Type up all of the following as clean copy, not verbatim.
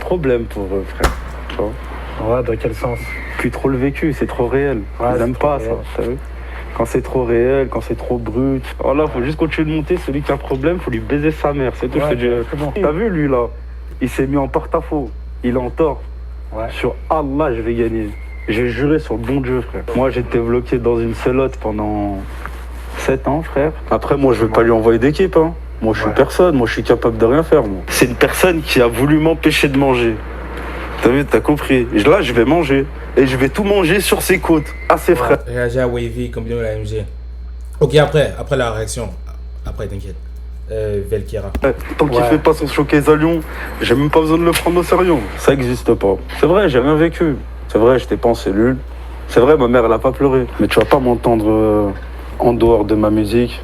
problème pour eux, frère. Tu vois. Ouais, dans quel sens? Plus trop le vécu, c'est trop réel. Ouais, Ils c'est aiment trop pas réel. ça, t'as vu? Quand c'est trop réel, quand c'est trop brut. Voilà, faut juste continuer de monter. Celui qui a un problème, faut lui baiser sa mère. C'est tout, je te dis. exactement. T'as vu, lui, là? Il s'est mis en porte-à-faux. Il est en tort. Ouais. Sur Allah, je vais gagner. J'ai juré sur le bon Dieu, frère. Moi, j'étais bloqué dans une selote pendant 7 ans, frère. Après, moi, je veux pas lui envoyer d'équipe, hein. Moi, je suis personne. Moi, je suis capable de rien faire, moi. C'est une personne qui a voulu m'empêcher de manger. T'as vu, t'as compris. Et là, je vais manger. Et je vais tout manger sur ses côtes, à ses frères. Réagir à Wavy, combien la MG. Ok, après la réaction. Après, t'inquiète. Velkira. Tant qu'il fait pas son showcase à Lyon, j'ai même pas besoin de le prendre au sérieux. Ça existe pas. C'est vrai, j'ai rien vécu. C'est vrai, j'étais pas en cellule. C'est vrai, ma mère, elle a pas pleuré. Mais tu vas pas m'entendre en dehors de ma musique.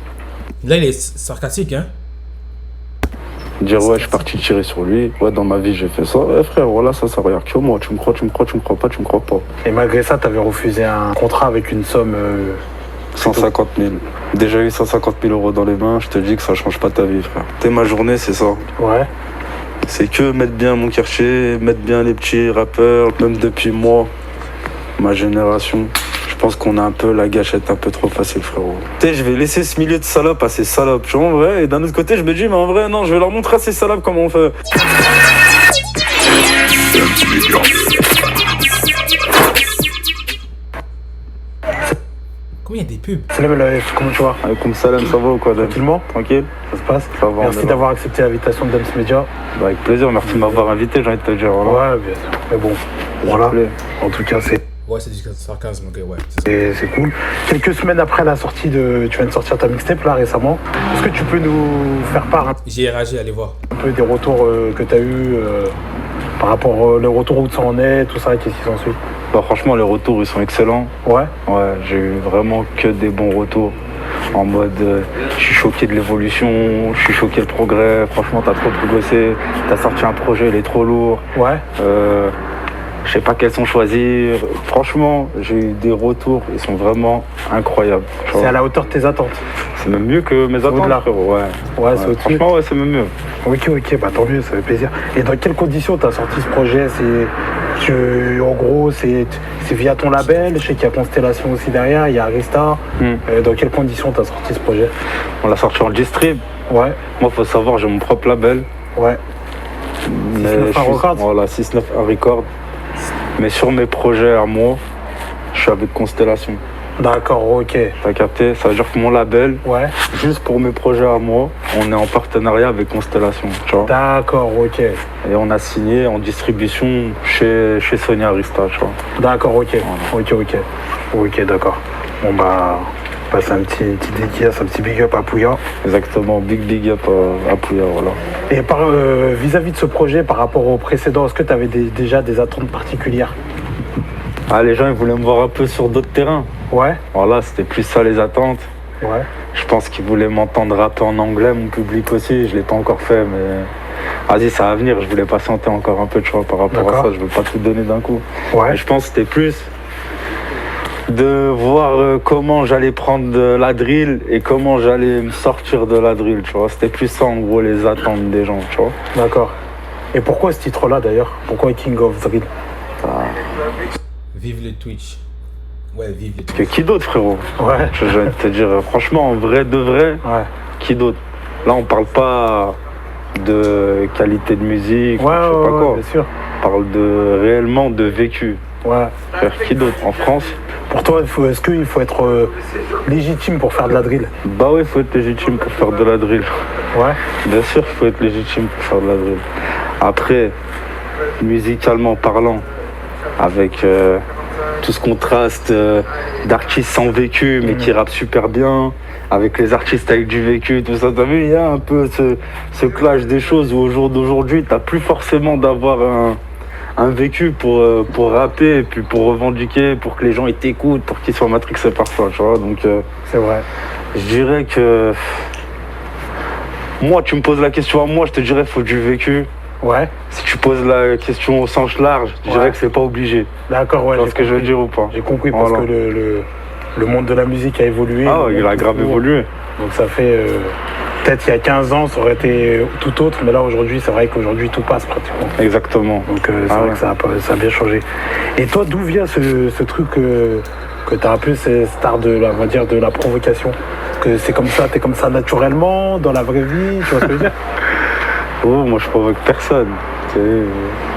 Là, il est sarcastique, hein. Dire ouais, je suis parti tirer sur lui. Ouais, dans ma vie, j'ai fait ça. Ouais, frère, voilà, ça regarde que moi. Tu me crois, tu me crois, tu me crois pas, tu me crois pas. Et malgré ça, t'avais refusé un contrat avec une somme... 150 000. Déjà eu 150 000 euros dans les mains, je te dis que ça change pas ta vie, frère. T'es ma journée, c'est ça. Ouais. C'est que mettre bien mon quartier, mettre bien les petits rappeurs, même depuis moi, ma génération. Je pense qu'on a un peu la gâchette un peu trop facile, frérot. Tu sais, je vais laisser ce milieu de salopes à ces salopes, tu vois, en vrai. Et d'un autre côté, je me dis, mais en vrai, non, je vais leur montrer à ces salopes comment on fait. Comment il y a des pubs? Salam, comment tu vas? Comme salam, ça va ou quoi, Dams? Tranquillement? Tranquille? Ça se passe? Ça va. Merci d'avoir accepté l'invitation de Dams Media. Bah, avec plaisir, merci de m'avoir invité, j'ai envie de te dire. Voilà. Ouais, bien sûr. Mais bon, voilà. En tout cas, c'est Ouais, c'est du sarcasme, ok, ouais. c'est cool. Quelques semaines après la sortie de... Tu viens de sortir ta mixtape, là, récemment. Est-ce que tu peux nous faire part un J'ai réagi, allez voir. peu des retours que tu as eu par rapport les retours où ça en est, tout ça, qu'est-ce qui s'ensuit? Bah, franchement, les retours, ils sont excellents. Ouais. Ouais, j'ai eu vraiment que des bons retours. En mode, je suis choqué de l'évolution, je suis choqué de progrès. Franchement, t'as trop progressé. T'as sorti un projet, il est trop lourd. Ouais. Je sais pas quels sont choisis. Franchement, j'ai eu des retours, ils sont vraiment incroyables. C'est à la hauteur de tes attentes. C'est même mieux que mes attentes, au-delà. frérot. Ouais. Ouais, c'est au-dessus. Franchement, ouais, c'est même mieux. Ok, bah tant mieux, ça fait plaisir. Et dans quelles conditions t'as sorti ce projet? En gros, c'est via ton label. Je sais qu'il y a Constellation aussi derrière, il y a Arista. Dans quelles conditions t'as sorti ce projet? On l'a sorti en distrib. Ouais. Moi, faut savoir, j'ai mon propre label. Ouais. 6-9 Records. Voilà, 6-9 Records. Mais sur mes projets à moi, je suis avec Constellation. D'accord, ok. T'as capté? Ça veut dire que mon label, Ouais. juste pour mes projets à moi, on est en partenariat avec Constellation, tu vois. D'accord, ok. Et on a signé en distribution chez Sony Arista, tu vois. D'accord, ok. Voilà. Ok, d'accord. Bon bah, passe un petit dédicace, un petit big up à Pouya. Exactement, big up à Pouya, voilà. Et vis-à-vis de ce projet, par rapport au précédent, est-ce que tu avais déjà des attentes particulières? Ah, les gens, ils voulaient me voir un peu sur d'autres terrains. Ouais. Voilà, c'était plus ça les attentes. Ouais. Je pense qu'ils voulaient m'entendre rapper en anglais, mon public aussi. Je l'ai pas encore fait, mais vas-y, ça va venir. Je voulais patienter encore un peu, tu vois, par rapport à ça. Je veux pas tout donner d'un coup. Ouais. Mais je pense que c'était plus de voir comment j'allais prendre de la drill et comment j'allais me sortir de la drill, tu vois. C'était plus ça, en gros, les attentes des gens, tu vois. D'accord. Et pourquoi ce titre-là, d'ailleurs? Pourquoi King of Drill? Vive le Twitch. Ouais, vive le Que Twitch. qui d'autre, frérot? Ouais. Je vais te dire, franchement, en vrai de vrai, Ouais. qui d'autre? Là, on parle pas de qualité de musique, Ouais, je sais pas quoi. bien sûr. On parle réellement de vécu. Ouais. Frère, qui d'autre? En France? Pour toi, est-ce qu'il faut être légitime pour faire de la drill? Bah ouais, il faut être légitime pour faire de la drill. Ouais. Bien sûr qu'il faut être légitime pour faire de la drill. Après, musicalement parlant, avec tout ce contraste d'artistes sans vécu, mais qui rappent super bien, avec les artistes avec du vécu, tout ça, t'as vu, il y a un peu ce clash des choses où au jour d'aujourd'hui, t'as plus forcément d'avoir un vécu pour rapper, et puis pour revendiquer, pour que les gens ils t'écoutent, pour qu'ils soient matrixés par toi, tu vois. Donc, C'est vrai. je dirais que moi, tu me poses la question à moi, je te dirais faut du vécu. Ouais. Si tu poses la question au sens large, je dirais que c'est pas obligé. D'accord, ouais. Tu vois ce que je veux dire ou pas? J'ai compris parce Voilà. que le monde de la musique a évolué. Ah ouais, il a grave évolué. Donc ça fait peut-être il y a 15 ans, ça aurait été tout autre, mais là aujourd'hui, c'est vrai qu'aujourd'hui tout passe pratiquement. Exactement. Donc c'est vrai que ça a bien changé. Et toi, d'où vient ce truc que tu as appelé cet art on va dire, de la provocation? Que c'est comme ça, t'es comme ça naturellement, dans la vraie vie, tu vois ce que je veux dire? Oh, moi je provoque personne.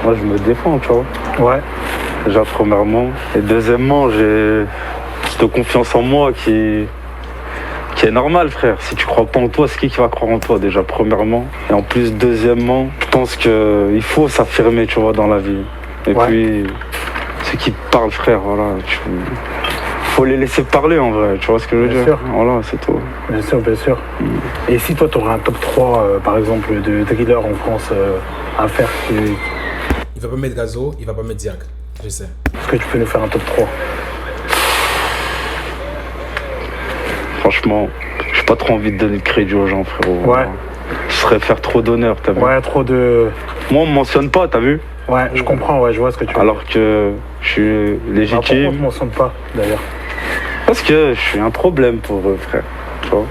Moi je me défends, tu vois. Ouais. Déjà premièrement. Et deuxièmement, j'ai cette confiance en moi qui est normale, frère. Si tu crois pas en toi, c'est qui va croire en toi, déjà premièrement. Et en plus, deuxièmement, je pense qu'il faut s'affirmer, tu vois, dans la vie. Et puis, ceux qui te parlent, frère, voilà, faut les laisser parler en vrai, tu vois ce que je veux dire? Sûr. Voilà, c'est tout. Bien sûr, bien sûr. Et si toi, tu aurais un top 3, par exemple, de drillers en France à faire, Il va pas mettre Gazo, il va pas mettre Ziak, je sais. est-ce que tu peux nous faire un top 3? Franchement, j'ai pas trop envie de donner de crédit aux gens, frérot. Ouais. Ce serait faire trop d'honneur, t'as vu? Ouais, trop de... Moi, on me mentionne pas, t'as vu? Ouais, je comprends, ouais, je vois ce que tu veux dire. Alors que je suis Pourquoi on légitime. ne mentionne pas, d'ailleurs? Parce que je suis un problème pour eux, frère. Tu vois?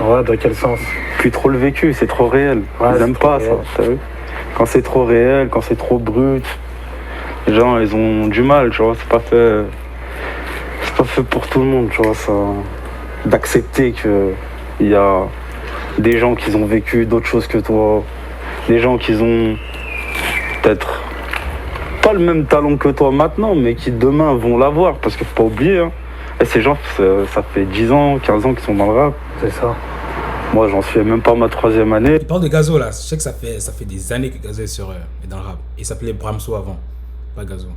Ouais, dans quel sens? Plus trop le vécu, c'est trop réel. Ouais, ils c'est aiment trop pas réel. ça, t'as vu? Quand c'est trop réel, quand c'est trop brut, les gens, ils ont du mal, tu vois? C'est pas fait pour tout le monde, tu vois, ça. D'accepter qu'il y a des gens qui ont vécu d'autres choses que toi, des gens qui ont peut-être pas le même talent que toi maintenant, mais qui demain vont l'avoir, parce qu'il faut pas oublier, hein. Et ces gens, ça fait 10 ans, 15 ans qu'ils sont dans le rap. C'est ça. Moi, j'en suis même pas ma 3e année. Il parle de Gazo là, je sais que ça fait des années que Gazo est dans le rap. Il s'appelait Bramso avant, pas Gazo.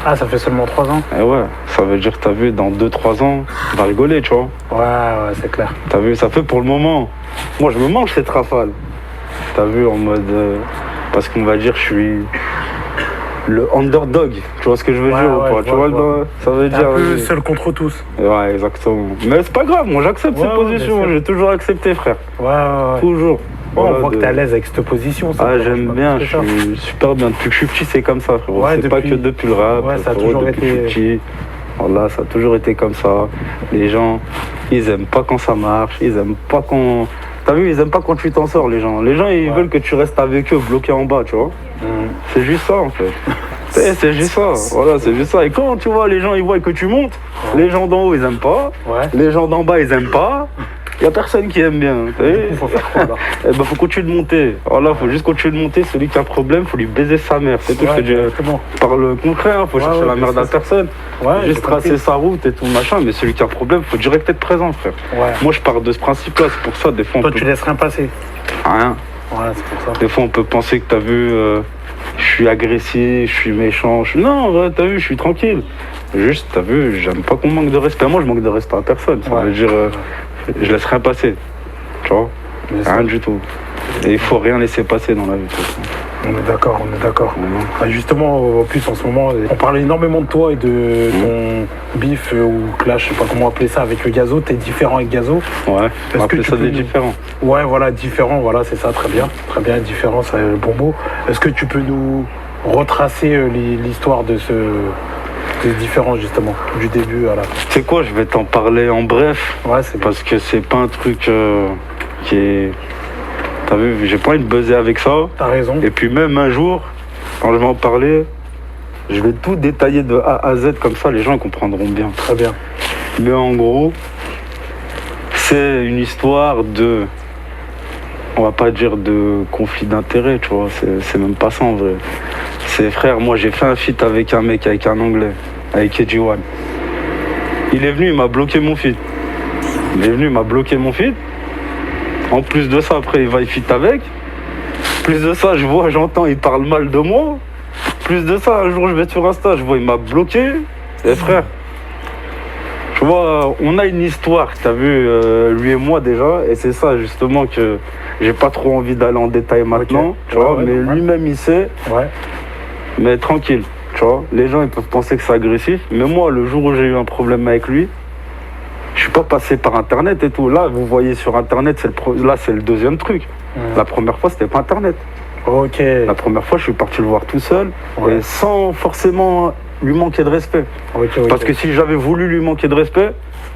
Ah, ça fait seulement 3 ans? Et ouais, ça veut dire que t'as vu, dans 2-3 ans, on va rigoler, tu vois. Ouais, c'est clair. T'as vu, ça fait pour le moment. Moi, je me mange cette rafale. T'as vu, en mode... parce qu'on va dire, je suis le underdog. Tu vois ce que je veux dire ou pas? Tu vois, ça veut T'es dire... un peu seul contre tous. Ouais, exactement. Mais c'est pas grave, moi j'accepte cette position. J'ai toujours accepté, frère. Ouais. Toujours. Ouais, on voit que t'es à l'aise avec cette position. Ça, j'aime bien, je suis super bien. Depuis que je suis petit, c'est comme ça, frérot. Ouais, c'est pas que depuis le rap. Ouais, ça a frérot, toujours depuis que je suis petit. Voilà, ça a toujours été comme ça. Les gens, ils aiment pas quand ça marche. Ils aiment pas quand... T'as vu, ils aiment pas quand tu t'en sors, les gens. Les gens, ils veulent que tu restes avec eux, bloqué en bas, tu vois. C'est juste ça, en fait. C'est juste ça. Voilà, c'est juste ça. Et quand, tu vois, les gens, ils voient que tu montes, les gens d'en haut, ils aiment pas. Les gens d'en bas, ils aiment pas. Il n'y a personne qui aime bien. Il faut faire quoi, là? Eh ben, faut continuer de monter. Voilà, faut juste continuer de monter. Celui qui a un problème, faut lui baiser sa mère. C'est tout. Je parle concret, hein. Faut chercher la merde à personne. Juste tracer sa route et tout, machin. Mais celui qui a un problème, faut direct être présent, frère. Moi, je pars de ce principe-là. C'est pour ça, des fois, Toi, tu laisses rien passer? Rien. Ouais, c'est pour ça. Des fois, on peut penser que t'as vu, je suis agressif, je suis méchant. Non, ouais, t'as vu, je suis tranquille. Juste, t'as vu, j'aime pas qu'on manque de respect. Moi, je manque de respect à personne. Ça veut dire, je laisse rien passer. Tu vois? Rien du tout. Et il faut rien laisser passer dans la vie. On est d'accord. Justement, en plus, en ce moment, on parle énormément de toi et de ton bif ou clash, je sais pas comment appeler ça, avec le Gazo. T'es différent avec Gazo. Ouais, on va appeler tu ça peux des différents. Ouais, voilà, différent, voilà, c'est ça, très bien. Très bien, différent, c'est le bon mot. Est-ce que tu peux nous retracer l'histoire de des différents, justement, du début à la fin? Tu sais quoi, je vais t'en parler en bref. Ouais, c'est bien. Parce que c'est pas un truc qui est... T'as vu, j'ai pas envie de buzzer avec ça. T'as raison. Et puis même un jour, quand je vais en parler, je vais tout détailler de A à Z, comme ça les gens comprendront bien. Très bien. Mais en gros, c'est une histoire de... On va pas dire de conflit d'intérêts, tu vois, c'est même pas ça en vrai. C'est frère, moi j'ai fait un feat avec un mec, avec un anglais, avec Eddie One. Il est venu, il m'a bloqué mon feat. En plus de ça, après, il va y fit avec. Plus de ça, j'entends, il parle mal de moi. Plus de ça, un jour, je vais sur Insta, je vois, il m'a bloqué. Et frère, tu vois, on a une histoire, t'as vu, lui et moi déjà. Et c'est ça, justement, que j'ai pas trop envie d'aller en détail maintenant. Tu vois, mais lui-même, il sait. Ouais. Mais tranquille, tu vois. Les gens, ils peuvent penser que c'est agressif. Mais moi, le jour où j'ai eu un problème avec lui, je suis pas passé par Internet et tout. Là, vous voyez sur Internet, là, c'est le deuxième truc. La première fois, c'était pas Internet. Ok. La première fois, je suis parti le voir tout seul et sans forcément lui manquer de respect. Parce que si j'avais voulu lui manquer de respect,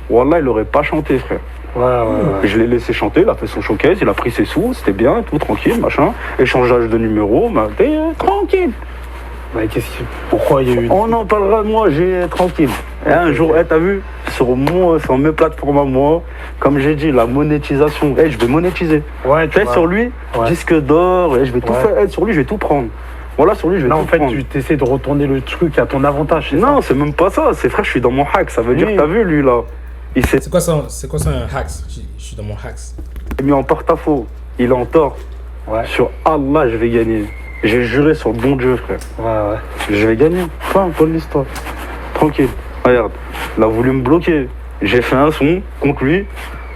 wallah, il aurait pas chanté, frère. Je l'ai laissé chanter, il a fait son showcase, il a pris ses sous, c'était bien, tout tranquille, machin. Échangeage de numéros, t'es tranquille. Ouais, pourquoi il y a eu... On en parlera, moi, j'ai tranquille. Et un jour, t'as vu, sur mes plateformes à moi, comme j'ai dit, la monétisation, je vais monétiser. Ouais, tu vois. Sur lui, disque d'or, je vais tout faire, sur lui, je vais tout prendre. Voilà, sur lui, je vais tout prendre. En fait, tu essaies de retourner le truc à ton avantage, c'est ça? Non, c'est même pas ça, c'est frère, je suis dans mon hack, ça veut dire, t'as vu, lui, là. C'est quoi ça un hacks? Je suis dans mon hacks. Il est mis en porte-à-faux, il est en tort. Ouais. Sur Allah, je vais gagner. J'ai juré sur le bon Dieu, frère. Ouais. Je vais gagner. Fin de l'histoire. Tranquille. Regarde, il a voulu me bloquer. J'ai fait un son contre lui.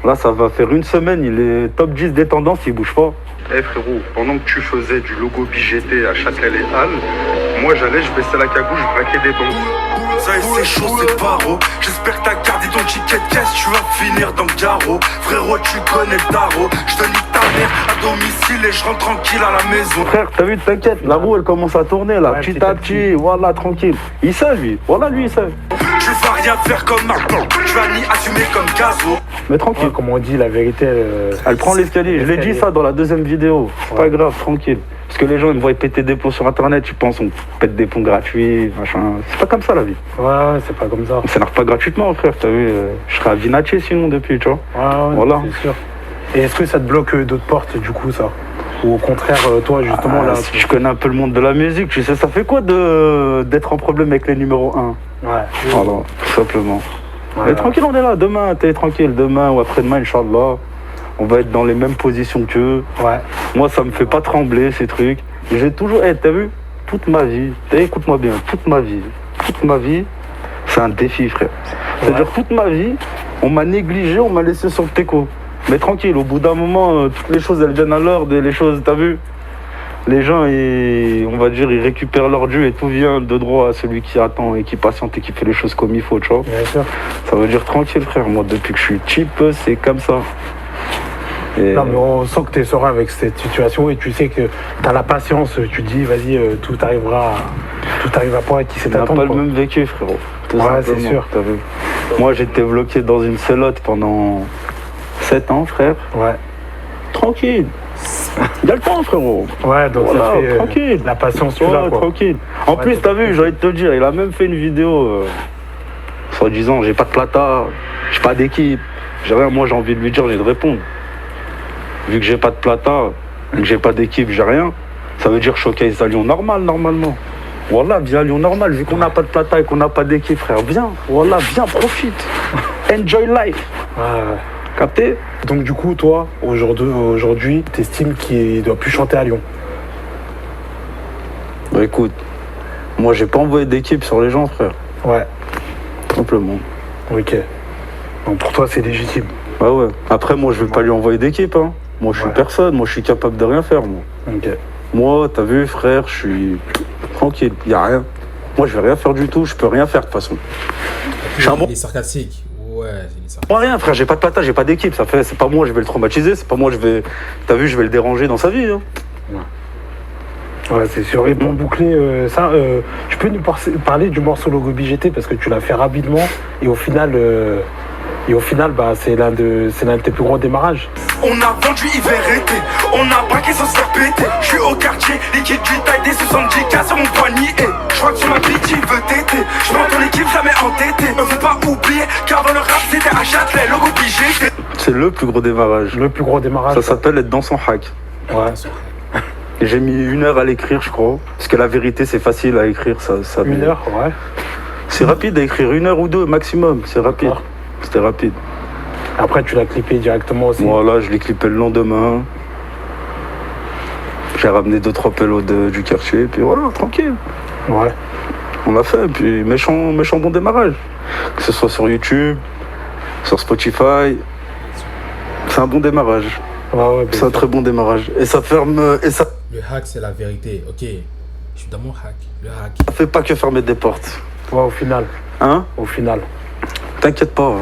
Là, ça va faire une semaine. Il est top 10 des tendances, il bouge pas. Frérot, pendant que tu faisais du logo BGT à Châtelet et Halles, moi j'allais, je baissais la cagoule, je braquais des banques. Ça y est, c'est chaud, c'est paro. J'espère que t'as gardé ton ticket de caisse, tu vas finir dans le garrot. Frérot, tu connais le tarot. Je te nique ta mère à domicile et je rentre tranquille à la maison. Frère, t'as vu, t'inquiète, la roue elle commence à tourner là, petit à petit, voilà, tranquille. Il sait lui, voilà lui il sait. Tu vas rien faire comme Martin, tu vas ni assumer comme Gazo. Mais tranquille. Ouais, comme on dit, la vérité, elle prend l'escalier. Je l'ai dit ça dans la deuxième vidéo. C'est pas grave, tranquille. Parce que les gens ils me voient péter des plombs sur internet, ils pensent on pète des plombs gratuits, machin. C'est pas comme ça la vie. Ouais, c'est pas comme ça. On s'énerve pas gratuitement, frère, t'as vu. Je serais à Vinatier sinon depuis, tu vois. Ouais, voilà. C'est sûr. Et est-ce que ça te bloque d'autres portes du coup ça? Ou au contraire, toi justement là. Si je connais un peu le monde de la musique, tu sais, ça fait quoi d'être en problème avec les numéros 1? Ouais. Voilà, tout simplement. Ouais, et tranquille, on est là, demain, t'es tranquille, demain ou après-demain, Inch'Allah, on va être dans les mêmes positions qu'eux. Ouais. Moi, ça me fait pas trembler ces trucs. J'ai toujours, t'as vu, toute ma vie, écoute-moi bien, toute ma vie, c'est un défi, frère. C'est-à-dire, toute ma vie, on m'a négligé, on m'a laissé sur le teco. Mais tranquille, au bout d'un moment, toutes les choses, elles viennent à l'ordre et les choses, t'as vu, les gens, on va dire, ils récupèrent leur dû et tout vient de droit à celui qui attend et qui patiente et qui fait les choses comme il faut, tu vois. Bien sûr. Ça veut dire tranquille, frère. Moi, depuis que je suis cheap, c'est comme ça. Et non, mais on sent que tu es serein avec cette situation et tu sais que tu as la patience. Tu te dis, vas-y, tout arrivera pas à qui c'est attendre. On n'a pas le même vécu, frérot. Ouais, c'est sûr. T'as vu. Moi, j'étais bloqué dans une sellote pendant 7 ans, frère. Ouais. Tranquille. Il y a le temps, frérot. Ouais, donc voilà, ça fait tranquille. la patience, tu l'as, quoi. Tranquille. En plus, t'as vu, j'ai envie de te dire, il a même fait une vidéo, soi-disant, j'ai pas de plata, j'ai pas d'équipe, j'ai rien. Moi, j'ai envie de lui dire, j'ai de répondre. Vu que j'ai pas de plata, vu que j'ai pas d'équipe, j'ai rien, ça veut dire showcase à Lyon normal, normalement. Voilà, viens à Lyon normal, vu qu'on n'a pas de plata et qu'on n'a pas d'équipe, frère, viens, voilà, viens, profite. Enjoy life. Ouais. Capté? Donc du coup, toi, aujourd'hui, t'estimes qu'il doit plus chanter à Lyon? Bah écoute, moi j'ai pas envoyé d'équipe sur les gens, frère. Ouais. Simplement. Ok. Donc pour toi, c'est légitime. Bah ouais. Après, moi je vais pas lui envoyer d'équipe, hein. Moi je suis personne, moi je suis capable de rien faire, moi. Ok. Moi, t'as vu, frère, je suis tranquille, y a rien. Moi je vais rien faire du tout, je peux rien faire de toute façon. Il est sarcastique. Ouais, il est sarcastique. Moi rien, frère, j'ai pas de plata, j'ai pas d'équipe, ça fait, c'est pas moi je vais le traumatiser, c'est pas moi t'as vu, je vais le déranger dans sa vie, hein. Ouais, c'est sûr. Et pour boucler ça, tu peux nous parler du morceau Logo BGT parce que tu l'as fait rapidement et au final, bah, c'est l'un de tes plus gros démarrages. On a vendu hiver été, on a braqué sans se faire péter. Je suis au quartier, liquide du taille des 70K sur mon poignet. Je crois que tu m'as dit veut t'aider. Je prends ton équipe, jamais entêté. Faut pas oublier qu'avant le rap c'était à Châtelet, Logo BGT. C'est le plus gros démarrage. Le plus gros démarrage. Ça s'appelle être dans son hack. Ouais. Et j'ai mis 1 heure à l'écrire, je crois. Parce que la vérité, c'est facile à écrire. Ça 1 heure, ouais. C'est rapide à écrire, 1 heure ou 2 maximum. C'est rapide. C'était rapide. Après, tu l'as clippé directement aussi. Voilà, je l'ai clippé le lendemain. J'ai ramené 2-3 pelots du quartier. Puis voilà, tranquille. Ouais. On l'a fait. Puis méchant bon démarrage. Que ce soit sur YouTube, sur Spotify. C'est un bon démarrage. Ouais, c'est un très bon démarrage. Et ça ferme. Et ça... Le hack, c'est la vérité. Ok, je suis dans mon hack. Le hack. Ça fait pas que fermer des portes. Ouais, au final. Hein? Au final. T'inquiète pas.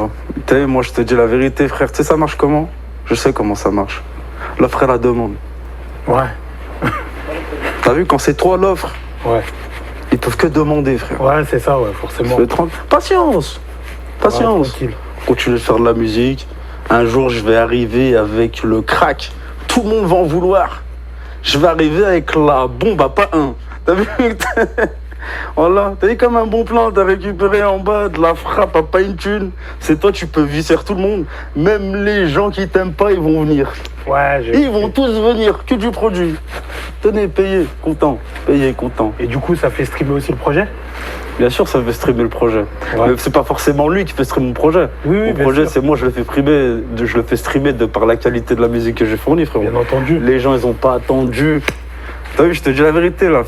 Hein. Moi, je te dis la vérité, frère. Tu sais, ça marche comment? Je sais comment ça marche. L'offre et la demande. Ouais. T'as vu, quand c'est toi l'offre, ouais. Ils peuvent que demander, frère. Ouais, c'est ça, ouais, forcément. Patience. Patience. Ouais, Continue de faire de la musique. Un jour, je vais arriver avec le crack. Tout le monde va en vouloir. Je vais arriver avec la bombe à pas un. T'as vu? Voilà, t'as vu comme un bon plan, t'as récupéré en bas de la frappe à pas une thune. C'est toi, tu peux visser tout le monde. Même les gens qui t'aiment pas, ils vont venir. Ouais, Ils vont tous venir, que du produit. Tenez, payez, content. Payez, content. Et du coup, ça fait streamer aussi le projet? Bien sûr, ça fait streamer le projet. Ouais. Mais c'est pas forcément lui qui fait streamer mon projet. Oui, Mon bien projet, sûr. c'est moi, je le fais streamer de par la qualité de la musique que j'ai fournie, frérot. Bien entendu. Les gens, ils ont pas attendu. T'as vu, je te dis la vérité, là.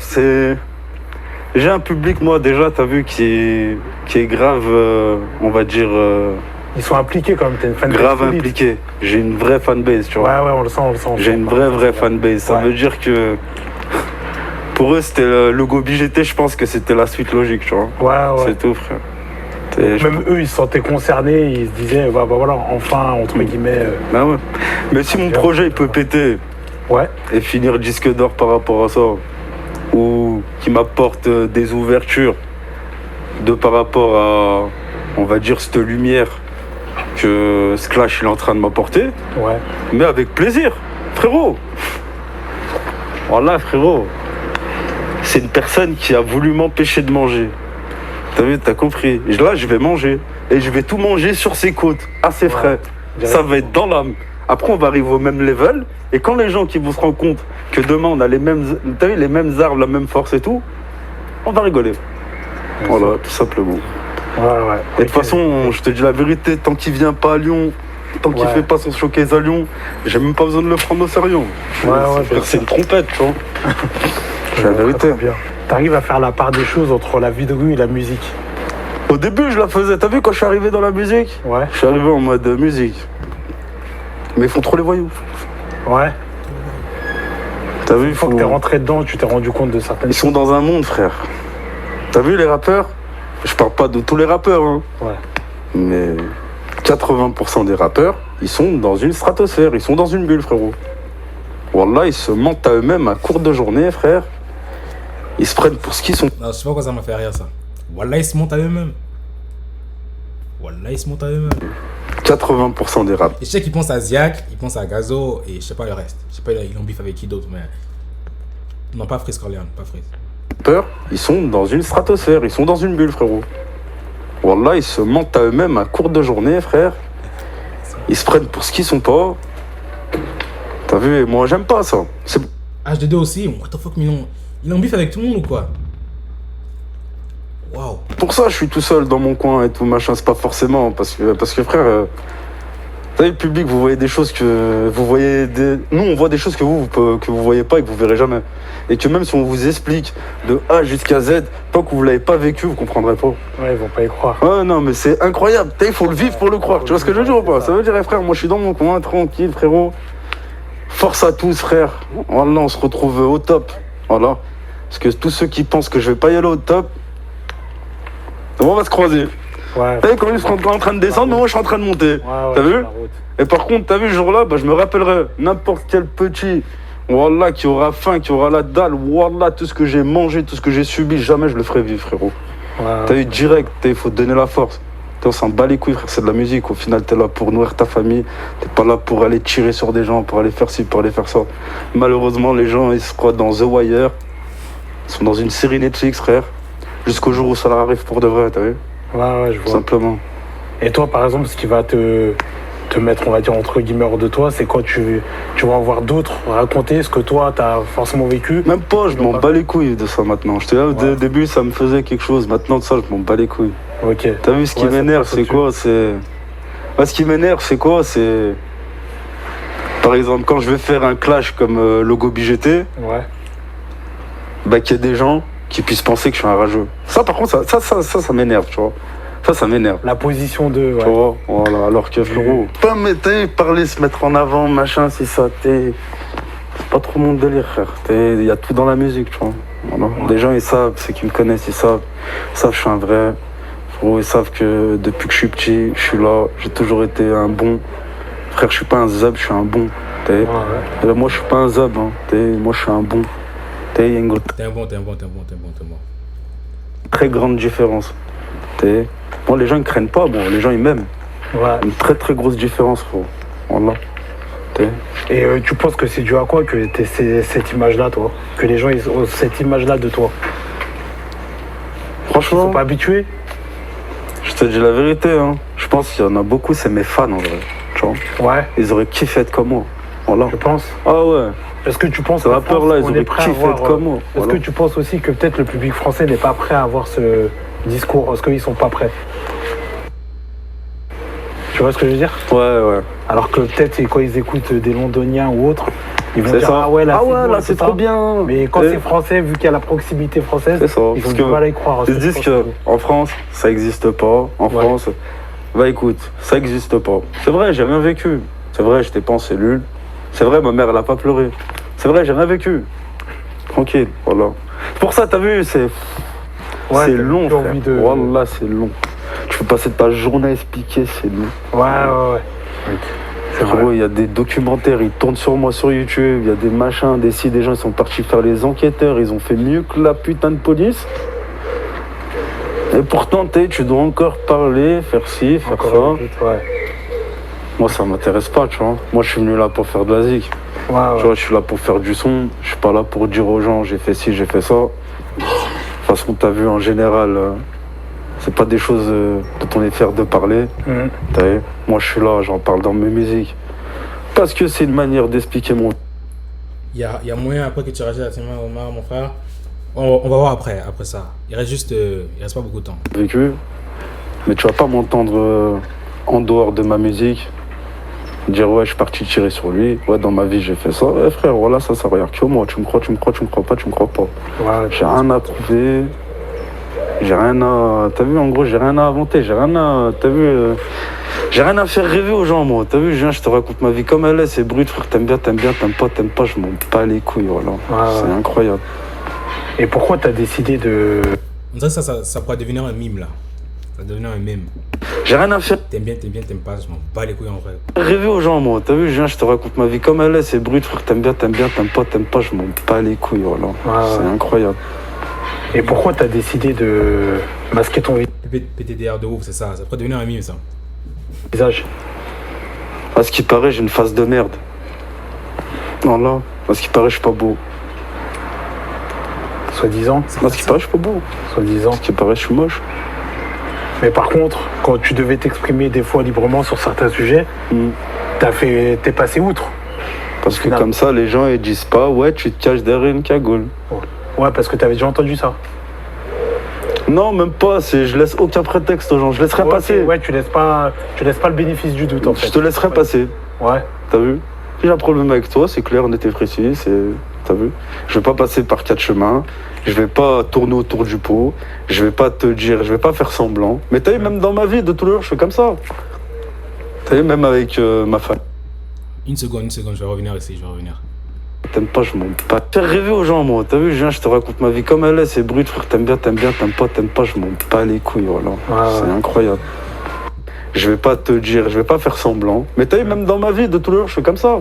J'ai un public, moi, déjà, t'as vu, qui est grave, on va dire, Ils sont impliqués quand même, t'as une fanbase grave solide. impliqué. J'ai une vraie fanbase, tu vois. Ouais, on le sent. J'ai une vraie fanbase. Ça Ouais. veut dire que pour eux, c'était le logo BGT, je pense que c'était la suite logique, tu vois. Ouais. C'est tout, frère. Même eux, ils se sentaient concernés, ils se disaient, bah voilà, enfin, entre guillemets. Bah ouais. Mais si mon projet il peut péter Ouais, et finir disque d'or par rapport à ça, ou qui m'apporte des ouvertures de par rapport à, on va dire, cette lumière que ce clash il est en train de m'apporter, ouais. mais avec plaisir, frérot. Voilà, frérot. C'est une personne qui a voulu m'empêcher de manger. T'as vu, t'as compris. Et là, je vais manger. Et je vais tout manger sur ses côtes, à ses frais. Ça va être dans l'âme. Après, on va arriver au même level. Et quand les gens qui vont se rendre compte que demain, on a les mêmes, t'as vu, les mêmes armes, la même force et tout, on va rigoler. Voilà, tout simplement. Ouais. Et de toute façon, je te dis la vérité, tant qu'il vient pas à Lyon, tant qu'il Ouais. fait pas son showcase à Lyon, j'ai même pas besoin de le prendre au sérieux. C'est une trompette, tu vois. C'est la vérité. Très bien. T'arrives à faire la part des choses entre la vie de rue et la musique. Au début, je la faisais. T'as vu quand je suis arrivé dans la musique? Ouais. Je suis arrivé en mode musique. Mais ils font trop les voyous. Ouais. T'as vu, Une fois que t'es rentré dedans, tu t'es rendu compte de certaines Ils sont dans un monde, frère. T'as vu les rappeurs? Je parle pas de tous les rappeurs, hein. Ouais. Mais 80% des rappeurs, ils sont dans une stratosphère, ils sont dans une bulle, frérot. Wallah, ils se mentent à eux-mêmes à court de journée, frère. Ils se prennent pour ce qu'ils sont. Non, je sais pas pourquoi ça m'a fait rire ça. Wallah, ils se montent à eux-mêmes. Wallah, ils se montent à eux-mêmes. 80% des rappeurs. Et je sais qu'ils pensent à Ziak, ils pensent à Gazo et je sais pas le reste. Je sais pas, ils ont bif avec qui d'autre, mais. Non, pas Freeze Corleone, pas Freeze. Ils sont dans une stratosphère, ils sont dans une bulle, frérot. Wallah, ils se mentent à eux-mêmes à court de journée, frère. Ils se prennent pour ce qu'ils sont pas. T'as vu, et moi j'aime pas ça. HD2 aussi, what the fuck, mais ils ont bif avec tout le monde ou quoi? Waouh. Pour ça, je suis tout seul dans mon coin et tout, machin. C'est pas forcément parce que frère, vous savez, le public, vous voyez des choses que vous voyez. Nous, on voit des choses que vous voyez pas et que vous verrez jamais. Et que même si on vous explique de A jusqu'à Z, tant que vous l'avez pas vécu, vous comprendrez pas. Ouais, ils vont pas y croire. Ouais, non, mais c'est incroyable. Il faut le vivre pour le croire. Tu vois ce que je veux dire ou pas? Ça veut dire, frère, moi, je suis dans mon coin, tranquille, frérot. Force à tous, frère. Voilà, on se retrouve au top. Voilà. Parce que tous ceux qui pensent que je vais pas y aller au top, on va se croiser. Ouais. T'as vu, quand ils sont en train de descendre, mais moi je suis en train de monter. Ouais, T'as vu? sur la route. Et par contre, t'as vu, ce jour-là, bah, je me rappellerai n'importe quel petit, Wallah, qui aura faim, qui aura la dalle, Wallah, tout ce que j'ai mangé, tout ce que j'ai subi, jamais je le ferai vivre, frérot. Ouais, T'as vu, direct, il faut te donner la force. On s'en bat les couilles, frère, c'est de la musique. Au final, t'es là pour nourrir ta famille. T'es pas là pour aller tirer sur des gens, pour aller faire ci, pour aller faire ça. Malheureusement, les gens, ils se croient dans The Wire. Ils sont dans une série Netflix, frère. Jusqu'au jour où ça leur arrive pour de vrai, t'as vu? Ouais, je Tout vois. simplement. Et toi, par exemple, ce qui va te mettre, on va dire, entre guillemets, hors de toi, c'est quand tu vas en voir d'autres raconter ce que toi, t'as forcément vécu. Même pas, je m'en bats les couilles de ça maintenant. J'étais là au début, ça me faisait quelque chose. Maintenant, de ça, je m'en bats les couilles. Ok. T'as vu, ce qui Ouais, ça m'énerve, passe c'est au-dessus. quoi? Ce qui m'énerve, c'est quoi? C'est. Par exemple, quand je vais faire un clash comme logo BGT, Ouais. bah, qu'il y ait des gens qui puissent penser que je suis un rageux. Ça, par contre, ça m'énerve, tu vois. Ça m'énerve. La position de. Tu Ouais. vois, voilà, alors que frérot, pas parler, se mettre en avant, machin, c'est ça, c'est pas trop mon délire, frère. Il y a tout dans la musique, tu vois. Voilà. Les gens, ils savent, ceux qui me connaissent, ils savent que je suis un vrai. Frérot, ils savent que depuis que je suis petit, je suis là, j'ai toujours été un bon. Frère, je suis pas un zab, je suis un bon. Ouais. Et là, moi, je suis pas un zab, hein. Moi, je suis un bon. Il y a une T'es un bon. très grande différence. Moi, les gens, ils craignent pas, bon, les gens, ils m'aiment. Ouais. Une très très grosse différence, frérot. Voilà. Et tu penses que c'est dû à quoi que t'aies cette image-là, toi? Que les gens ils ont cette image-là de toi? Ils Franchement, sont pas habitués? je te dis la vérité, hein. Je pense qu'il y en a beaucoup, c'est mes fans en vrai. Tu vois. Ouais, Ils auraient kiffé être comme moi. Voilà. je pense. Ah ouais. Est-ce que tu penses Ces qu'en rappeurs-là, France, ils on est auraient prêt à kiffé avoir, être comme moi. Est-ce Voilà. que tu penses aussi que peut-être le public français n'est pas prêt à avoir ce discours? Est-ce qu'ils sont pas prêts? Tu vois ce que je veux dire? Ouais. Alors que peut-être quand ils écoutent des Londoniens ou autres, ils vont C'est dire ça. ah ouais là c'est bon, c'est tout trop ça. bien. Mais quand Et c'est français, vu qu'il y a la proximité française, c'est ça. ils ont Parce du que mal à y croire. ils se disent qu'en France, ça n'existe pas. En Ouais. France, bah écoute, ça n'existe pas. C'est vrai, j'ai rien vécu. C'est vrai, j'étais pas en cellule. C'est vrai, ma mère, elle a pas pleuré. C'est vrai, j'ai rien vécu. Tranquille, voilà. Pour ça, t'as vu, c'est long, frère. Wallah, c'est long. Tu peux passer ta journée à expliquer, c'est long. Ouais. C'est vrai. Frérot, il y a des documentaires, ils tournent sur moi sur YouTube, il y a des machins, des sites, des gens, ils sont partis faire les enquêteurs, ils ont fait mieux que la putain de police. Et pourtant, tu dois encore parler, faire ci, faire Encore ça. une fois, ouais. Moi, ça m'intéresse pas, tu vois. Moi, je suis venu là pour faire de la zik. Ouais. Tu vois, je suis là pour faire du son. Je suis pas là pour dire aux gens, j'ai fait ci, j'ai fait ça. De toute façon, t'as vu, en général, c'est pas des choses dont on est fier de parler. Mhm. T'as vu. Moi, je suis là, j'en parle dans mes musiques. Parce que c'est une manière d'expliquer mon Il y a moyen après que tu rajoutes la Tima Omar, mon frère. On va voir après ça. Il reste pas beaucoup de temps. vécu. Mais tu vas pas m'entendre en dehors de ma musique dire ouais, je suis parti tirer sur lui. Ouais, dans ma vie, j'ai fait ça. Ouais, frère, voilà, ça regarde que moi. Tu me crois pas, tu me crois pas. Ouais, J'ai rien à prouver. J'ai rien à. T'as vu, en gros, j'ai rien à inventer. J'ai rien à. T'as vu. J'ai rien à faire rêver aux gens, moi. T'as vu, je viens, je te raconte ma vie comme elle est. C'est brut, frère. T'aimes bien, t'aimes pas. Je m'en bats les couilles, voilà. C'est incroyable. Et pourquoi t'as décidé de. On dirait que ça pourrait devenir un mime là. Ça va devenir un mime. J'ai rien à faire T'aimes bien, t'aimes pas, je m'en bats les couilles en vrai. rêver aux gens, moi. T'as vu, je viens, je te raconte ma vie comme elle est. C'est brut, frère. T'aimes bien, t'aimes pas. Je m'en bats les couilles, voilà. C'est incroyable. Et pourquoi t'as décidé de masquer ton PTDR de ouf, c'est ça. Ça pourrait devenir un mime ça. visage? À ce qui paraît, j'ai une face de merde. Voilà. À ce qui paraît, je suis pas beau. Soi-disant. À ce qui paraît, je suis pas beau. Soi-disant. À ce qui paraît, je suis moche. Mais par contre, quand tu devais t'exprimer des fois librement sur certains sujets, t'es passé outre. Parce que comme ça, les gens, ils disent pas, ouais, tu te caches derrière une cagoule. Ouais, parce que t'avais déjà entendu ça. Non, même pas. Je laisse aucun prétexte aux gens. Je laisserai passer. Ouais, tu laisses pas le bénéfice du doute en fait. Je te laisserai passer. Ouais. T'as vu? Si j'ai un problème avec toi, c'est clair, on était précis. T'as vu? Je vais pas passer par 4 chemins. Je vais pas tourner autour du pot. Je vais pas te dire, je vais pas faire semblant. Mais t'as vu, même dans ma vie de tous les jours, je fais comme ça. T'as vu, même avec ma femme. Une seconde, je vais revenir ici, T'aimes pas, je m'en bats. Faire rêver aux gens, moi. T'as vu, je viens, je te raconte ma vie comme elle est. C'est brut, frère. T'aimes bien, pas. Je m'en bats les couilles, voilà. C'est incroyable. Je vais pas te dire, je vais pas faire semblant. Mais t'as vu, même dans ma vie de tous les jours, je fais comme ça.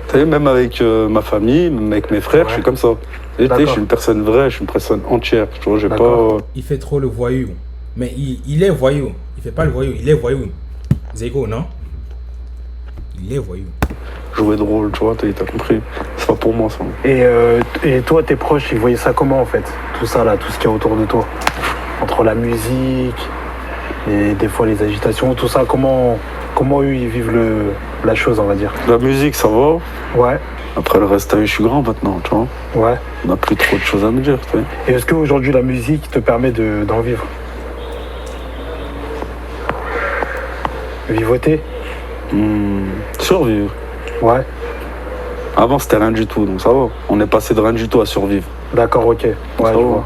T'as vu, même avec ma famille, même avec mes frères, je suis comme ça. Et je suis une personne vraie, je suis une personne entière. Tu vois, j'ai pas. Il fait trop le voyou. Mais il est voyou. Il fait pas le voyou, il est voyou. Zeko, non? Il est voyou. Jouer de rôle, tu vois, t'as compris. C'est pas pour moi, ça. Et toi, tes proches, ils voyaient ça comment en fait? Tout ça là, tout ce qu'il y a autour de toi. Entre la musique, et des fois les agitations, tout ça, comment eux ils vivent la chose, on va dire? La musique, ça va. Ouais. Après le reste, t'as vu, je suis grand maintenant, tu vois. Ouais. On n'a plus trop de choses à me dire, tu vois. Et est-ce qu'aujourd'hui la musique te permet d'en vivre? Vivoter? Survivre. Ouais. Avant, c'était rien du tout, donc ça va. On est passé de rien du tout à survivre. D'accord, ok. Ouais, je vois.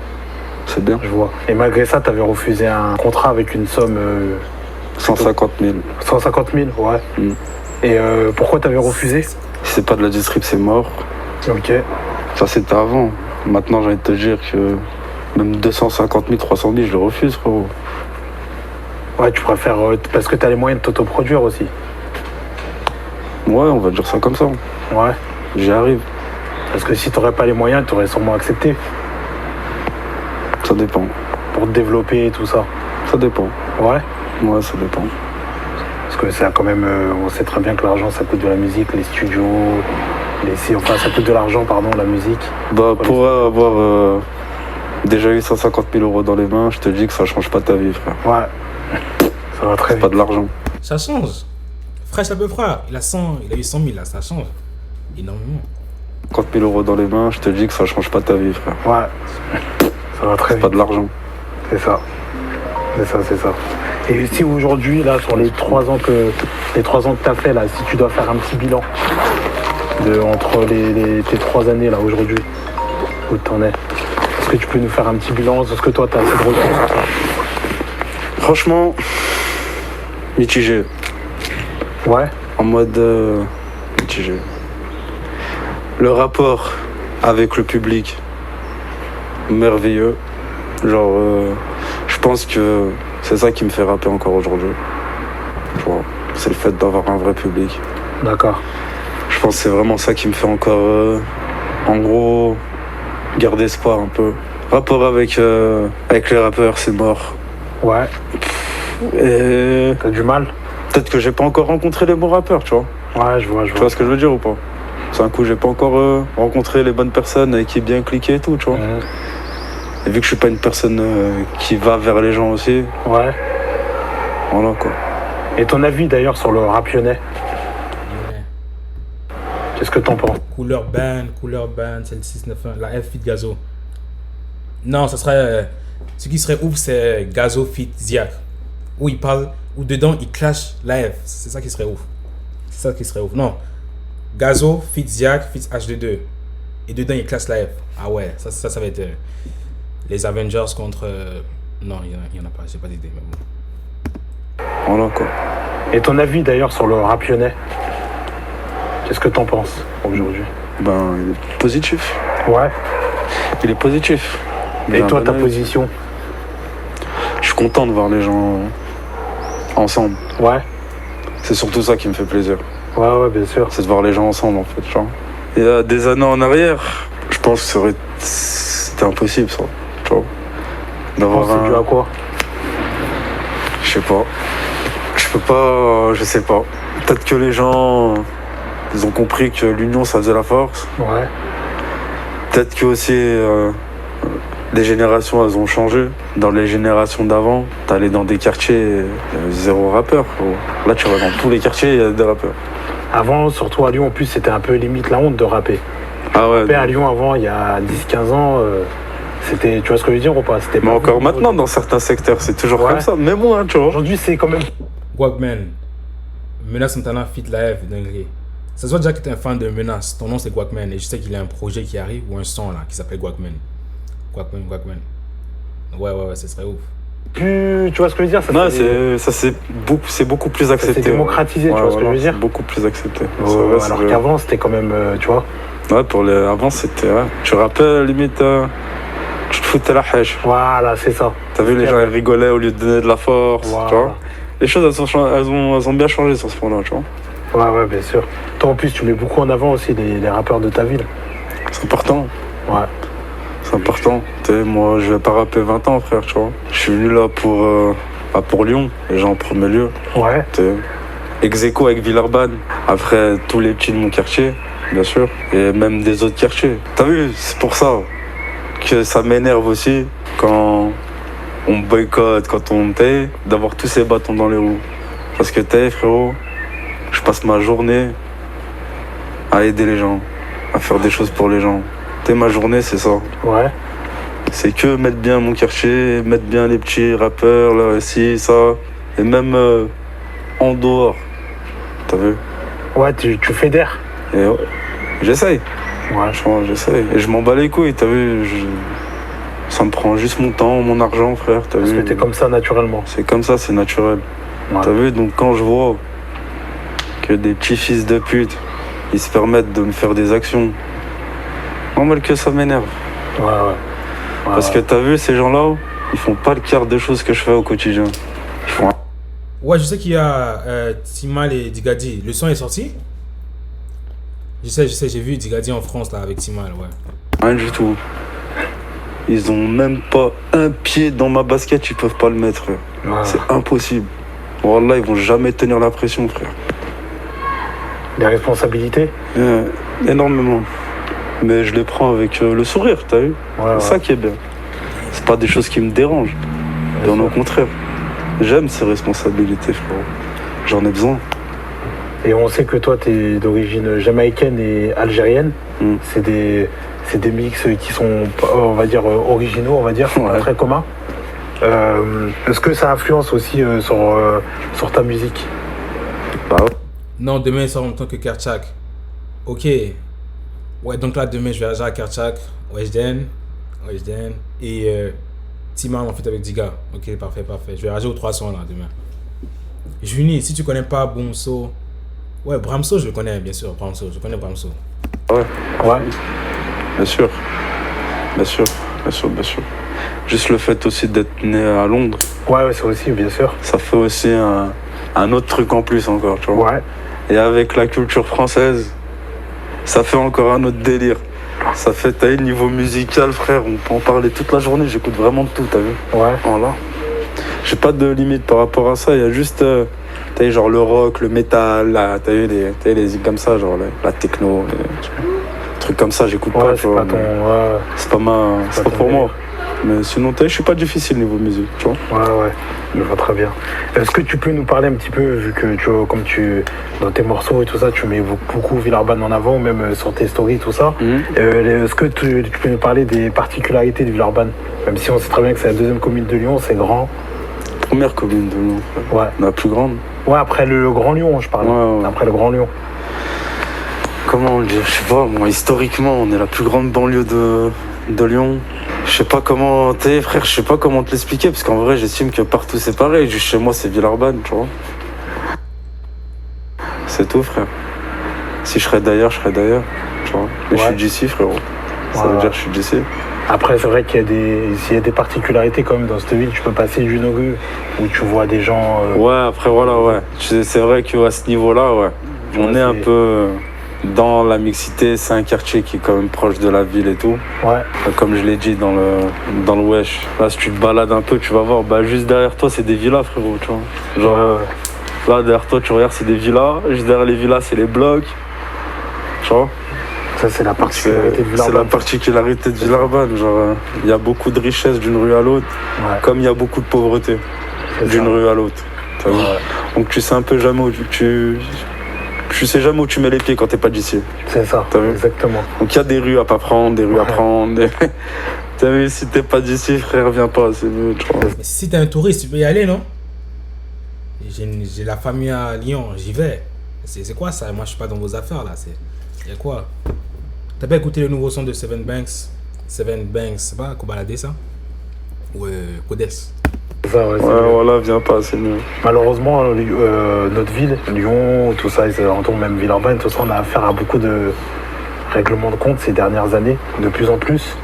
C'est bien. Je vois. Et malgré ça, t'avais refusé un contrat avec une somme... 150 000. 150 000, ouais. Et pourquoi t'avais refusé? Si c'est pas de la distrib, c'est mort. Ok. Ça, c'était avant. Maintenant, j'ai envie de te dire que même 250 000, 300 000, je le refuse, frérot. Ouais, tu préfères... parce que t'as les moyens de t'autoproduire aussi. Ouais, on va dire ça comme ça. Ouais. J'y arrive. Parce que si t'aurais pas les moyens, t'aurais sûrement accepté. Ça dépend. Pour te développer et tout ça. Ça dépend. Ouais. Ouais, ça dépend. que ça quand même, on sait très bien que l'argent ça coûte de la musique, les studios, ça coûte de l'argent, pardon, la musique. Bah, pour avoir déjà eu 150 000 euros dans les mains, je te dis que ça change pas ta vie, frère. Ouais, ça va très C'est pas vite. de l'argent. Ça change. Frère, ça peut frère. Il a eu 100 000 là, ça change. Énormément. 50 000 euros dans les mains, je te dis que ça change pas ta vie, frère. Ouais, ça va très C'est pas vite. de l'argent. C'est ça. C'est ça. Et si aujourd'hui, là, sur les 3 ans que tu as fait, là, si tu dois faire un petit bilan entre tes 3 années, là, aujourd'hui, où t'en es, est-ce que tu peux nous faire un petit bilan? Est-ce que toi, tu as assez de recul? Franchement, mitigé. Ouais, En mode mitigé. Le rapport avec le public, merveilleux. Genre, je pense que c'est ça qui me fait rapper encore aujourd'hui. Tu vois, c'est le fait d'avoir un vrai public. d'accord. Je pense que c'est vraiment ça qui me fait encore, en gros, garder espoir un peu. Rapport avec les rappeurs, c'est mort. Ouais, Et t'as du mal? peut-être que j'ai pas encore rencontré les bons rappeurs, tu vois. Ouais, je vois. Tu vois ce que je veux dire ou pas? C'est un coup, j'ai pas encore rencontré les bonnes personnes avec qui bien cliquer et tout, tu vois. Et vu que je suis pas une personne qui va vers les gens aussi, Ouais. voilà quoi. Et ton avis d'ailleurs sur le rap lyonnais, Ouais. qu'est-ce que t'en penses? Couleur ban, c'est le 691. La F fit Gazo. Non, ça serait. Ce qui serait ouf, c'est Gazo fit Ziak. Où il parle, où dedans il clash la F. C'est ça qui serait ouf. C'est ça qui serait ouf. Non. Gazo fit Ziak fit HD2. Et dedans il clash la F. Ah ouais, ça va être les Avengers contre. Non, il y en a pas, j'ai pas d'idée. Mais bon. Voilà quoi. Et ton avis d'ailleurs sur le rap lyonnais, qu'est-ce que t'en penses aujourd'hui? Ben, il est positif. Ouais. Il est positif. Et J'ai un toi, bon ta avis. position? Je suis content de voir les gens ensemble. Ouais. C'est surtout ça qui me fait plaisir. Ouais, bien sûr. C'est de voir les gens ensemble en fait, tu vois. Il y a des années en arrière, je pense que c'était impossible ça, tu vois. D'avoir C'est dû à quoi? Je sais pas. Je peux pas. Je sais pas. Peut-être que les gens. Ils ont compris que l'union ça faisait la force. Ouais. Peut-être que aussi. Les générations elles ont changé. Dans les générations d'avant, t'allais dans des quartiers, il y avait zéro rappeur. Gros. Là tu vas dans tous les quartiers, il y a des rappeurs. Avant, surtout à Lyon, en plus, c'était un peu limite la honte de rapper. Ah ouais. Rapper à Lyon avant, il y a 10-15 ans, c'était, tu vois ce que je veux dire ou pas? C'était Mais pas encore beaucoup. maintenant dans certains secteurs, c'est toujours Ouais. comme ça. Mais moi, tu vois. Aujourd'hui, c'est quand même. Guacman. Menace Santana fit la F dinguerie. Ça se voit déjà que t'es un fan de Menace. Ton nom c'est Guacman et je sais qu'il a un projet qui arrive ou un son là qui s'appelle Guacman. Guacman. Ouais, ce serait ouf. Plus, tu vois ce que je veux dire? Ça, Non, c'est beaucoup plus accepté. c'est démocratisé, tu vois ce que je veux dire? C'est beaucoup plus accepté. Ouais, C'est vrai, alors c'est vrai. qu'avant, c'était quand même, tu vois. Ouais, avant c'était. Ouais. Tu rappelles, limite, tu te foutais la hache. Voilà, c'est ça. T'as vu, les gens ils rigolaient au lieu de donner de la force. Voilà. Tu vois. Les choses elles ont bien changé sur ce point-là, tu vois. Ouais, bien sûr. Toi, en plus, tu mets beaucoup en avant aussi les rappeurs de ta ville. C'est important. Ouais. C'est important. Tu sais, moi, je vais pas rapper 20 ans, frère, tu vois. Je suis venu là pour Lyon, déjà en premier lieu. Ouais. Tu sais. Ex-aequo avec Villeurbanne. Après, tous les petits de mon quartier, bien sûr. Et même des autres quartiers. T'as vu, c'est pour ça que ça m'énerve aussi quand on me boycotte, quand on me d'avoir tous ces bâtons dans les roues. Parce que frérot, je passe ma journée à aider les gens, à faire des choses pour les gens. Ma journée, c'est ça. Ouais. C'est que mettre bien mon quartier, mettre bien les petits rappeurs, là, ici, ça. Et même en dehors. T'as vu? Ouais, tu fédères. Et ouais, j'essaye. Ouais. Franchement, j'essaye. Et je m'en bats les couilles, t'as vu? Ça me prend juste mon temps, mon argent, frère. T'as Parce vu? que t'es comme ça naturellement. C'est comme ça, c'est naturel. Ouais. T'as vu? Donc quand je vois que des petits fils de pute, ils se permettent de me faire des actions, normal que ça m'énerve. Ouais. Parce que t'as vu, ces gens-là, ils font pas le quart des choses que je fais au quotidien. Ils font Ouais, je sais qu'il y a Timal et Digadi. Le son est sorti? Je sais, j'ai vu Digadi en France là avec Timal, ouais. rien du tout. Ils ont même pas un pied dans ma basket, ils peuvent pas le mettre. Ouais. C'est impossible. Wallah, ils vont jamais tenir la pression, frère. Les responsabilités? Énormément. Mais je les prends avec le sourire, t'as vu? Ouais, C'est ça qui est bien. C'est pas des choses qui me dérangent. Bien au contraire. J'aime ces responsabilités, frérot. J'en ai besoin. Et on sait que toi, tu es d'origine jamaïcaine et algérienne. C'est des mix qui sont, on va dire, originaux, on va dire, pas très communs. Est-ce que ça influence aussi sur ta musique? Bah ouais. Non, demain il sort en même temps que Kerchak. Ok. Ouais, donc là demain je vais agir à Kerchak, Weshden. Et Timan en fait avec Diga. Ok, parfait. Je vais agir aux 3 sons là demain. Juni, si tu connais pas Bramso. Ouais, Bramso je le connais bien sûr. Je connais Bramso. Ouais. Ouais. Bien sûr. Juste le fait aussi d'être né à Londres. Ouais, c'est aussi, bien sûr. Ça fait aussi un autre truc en plus encore, tu vois. Ouais. Et avec la culture française, ça fait encore un autre délire. Ça fait, t'as vu, niveau musical, frère, on peut en parler toute la journée, j'écoute vraiment de tout, t'as vu? Ouais. Voilà. J'ai pas de limite par rapport à ça, il y a juste, t'as vu, genre le rock, le métal, t'as vu, les zik comme ça, genre la techno, les trucs comme ça, j'écoute pas, tu vois. C'est pas pour moi. Mais sinon, je suis pas difficile niveau musique, tu vois. Ouais, je vois très bien. Est-ce que tu peux nous parler un petit peu, vu que tu vois, comme dans tes morceaux et tout ça, tu mets beaucoup Villeurbanne en avant, même sur tes stories, tout ça. Est-ce que tu peux nous parler des particularités de Villeurbanne? Même si on sait très bien que c'est la 2e commune de Lyon, c'est grand. Première commune de Lyon, frère. Ouais. La plus grande. Ouais, après le Grand Lyon, je parle. Ouais. Après le Grand Lyon. Comment on dit? Je sais pas, moi, historiquement, on est la plus grande banlieue de Lyon. Je sais pas comment, frère, je sais pas comment te l'expliquer, parce qu'en vrai, j'estime que partout c'est pareil. Juste chez moi, c'est Villeurbanne, tu vois. C'est tout, frère. Si je serais d'ailleurs, tu vois. Mais je suis d'ici, frérot. Ça veut dire que je suis d'ici. Après, c'est vrai qu'il y a des particularités quand même dans cette ville. Tu peux passer d'une rue où tu vois des gens. Ouais, après, voilà, ouais. C'est vrai qu'à ce niveau-là, ouais. On est un peu dans la mixité. C'est un quartier qui est quand même proche de la ville et tout. Ouais. Comme je l'ai dit dans le wesh. Là, si tu te balades un peu, tu vas voir. Bah, juste derrière toi, c'est des villas, frérot, tu vois. Genre, là, derrière toi, tu regardes, c'est des villas. Juste derrière les villas, c'est les blocs. Tu vois. Ça, c'est la particularité de Villeurbanne. C'est la particularité de Villeurbanne. Genre, il y a beaucoup de richesse d'une rue à l'autre, comme il y a beaucoup de pauvreté d'une rue à l'autre. Donc, tu sais un peu jamais où tu sais jamais où tu mets les pieds quand t'es pas d'ici. C'est ça, exactement. Donc, il y a des rues à pas prendre, des rues à prendre. T'as vu, si t'es pas d'ici, frère, viens pas, c'est mieux, tu vois. Mais si t'es un touriste, tu peux y aller, non? J'ai la famille à Lyon, j'y vais. C'est quoi ça? Moi, je suis pas dans vos affaires là. Y a quoi? T'as pas écouté le nouveau son de Seven Banks, c'est pas Kobalade ça? Ou Codes? Ça, voilà, viens pas, c'est mieux. Malheureusement, notre ville, Lyon, tout ça, les alentours, même Villeurbanne, tout ça, on a affaire à beaucoup de règlements de compte ces dernières années, de plus en plus.